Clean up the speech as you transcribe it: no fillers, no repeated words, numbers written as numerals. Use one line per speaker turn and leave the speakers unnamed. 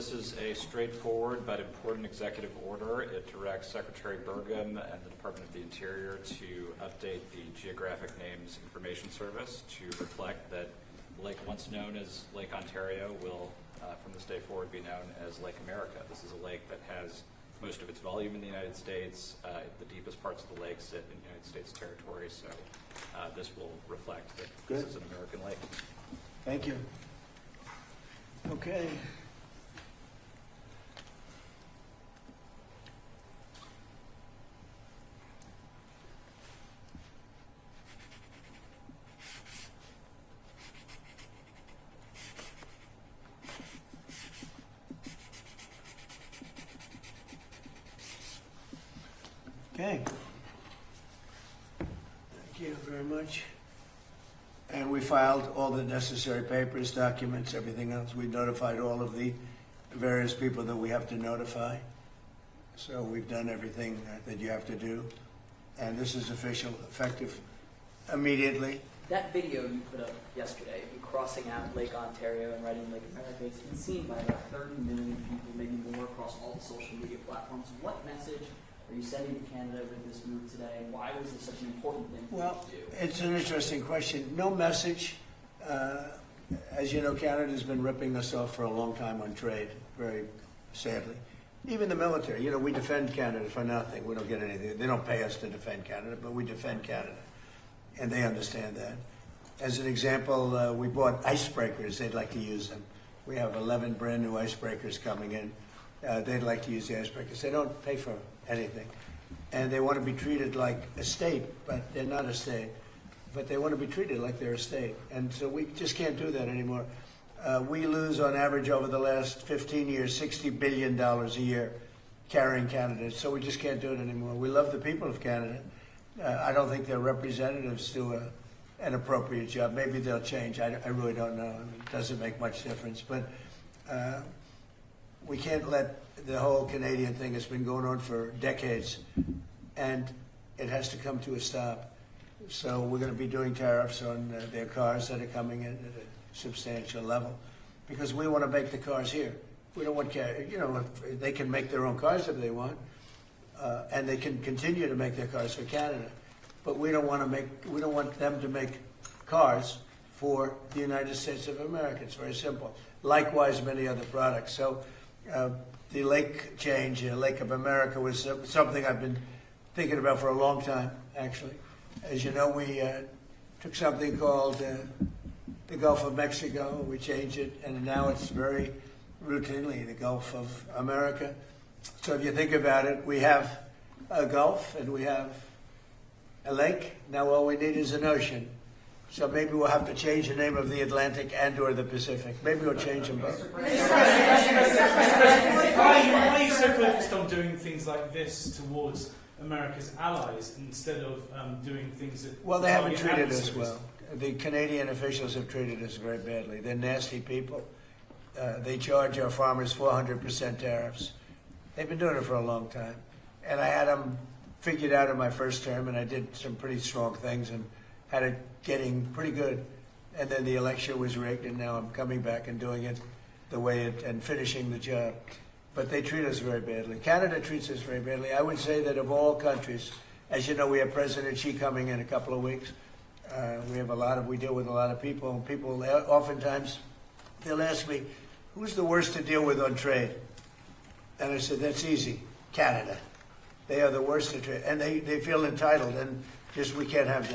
This is a straightforward but important executive order. It directs Secretary Burgum and the Department of the Interior to update the Geographic Names Information Service to reflect that the lake once known as Lake Ontario will, from this day forward, be known as Lake America. This is a lake that has most of its volume in the United States. The deepest parts of the lake sit in United States territory, so this will reflect that this is an American lake.
Thank you. Okay. Okay. Thank you very much. And we filed all the necessary papers, documents, everything else. We notified all of the various people that we have to notify. So we've done everything that you have to do. And this is official, effective immediately.
That video you put up yesterday, you crossing out Lake Ontario and writing Lake America, it's been seen by about 30 million people, maybe more, across all the social media platforms. What message are you sending to Canada with this move today, and why was this such an important thing for you to do?
It's an interesting question. No message. As you know, Canada's been ripping us off for a long time on trade, very sadly. Even the military. You know, we defend Canada for nothing. We don't get anything. They don't pay us to defend Canada, but we defend Canada. And they understand that. As an example, we bought icebreakers. They'd like to use them. We have 11 brand new icebreakers coming in. They'd like to use the icebreakers. They don't pay for anything. And they want to be treated like a state, but they're not a state. But they want to be treated like they're a state. And so we just can't do that anymore. We lose, on average, over the last 15 years, $60 billion a year carrying Canada. So we just can't do it anymore. We love the people of Canada. I don't think their representatives do an appropriate job. Maybe they'll change. I really don't know. I mean, it doesn't make much difference. But we can't let the whole Canadian thing has been going on for decades, and it has to come to a stop. So we're going to be doing tariffs on their cars that are coming in at a substantial level, because we want to make the cars here. We don't want, you know, if they can make their own cars if they want, and they can continue to make their cars for Canada, but we don't want them to make cars for the United States of America. It's very simple. Likewise, many other products. So the lake change, Lake of America, was something I've been thinking about for a long time, actually. As you know, we took something called the Gulf of Mexico. We changed it, and now it's very routinely the Gulf of America. So if you think about it, we have a Gulf and we have a lake. Now all we need is an ocean. So maybe we'll have to change the name of the Atlantic and or the Pacific. Maybe we'll change them both.
Why are you so focused on doing things like this towards America's allies instead of doing things that...
Well, they haven't treated us well. The Canadian officials have treated us very badly. They're nasty people. They charge our farmers 400% tariffs. They've been doing it for a long time. And I had them figured out in my first term, and I did some pretty strong things and had it getting pretty good. And then the election was rigged, and now I'm coming back and doing it the way and finishing the job. But they treat us very badly. Canada treats us very badly. I would say that of all countries, as you know, we have President Xi coming in a couple of weeks. We deal with a lot of people, and people oftentimes, they'll ask me, who's the worst to deal with on trade? And I said, that's easy, Canada. They are the worst to trade, and they feel entitled, and just we can't have that.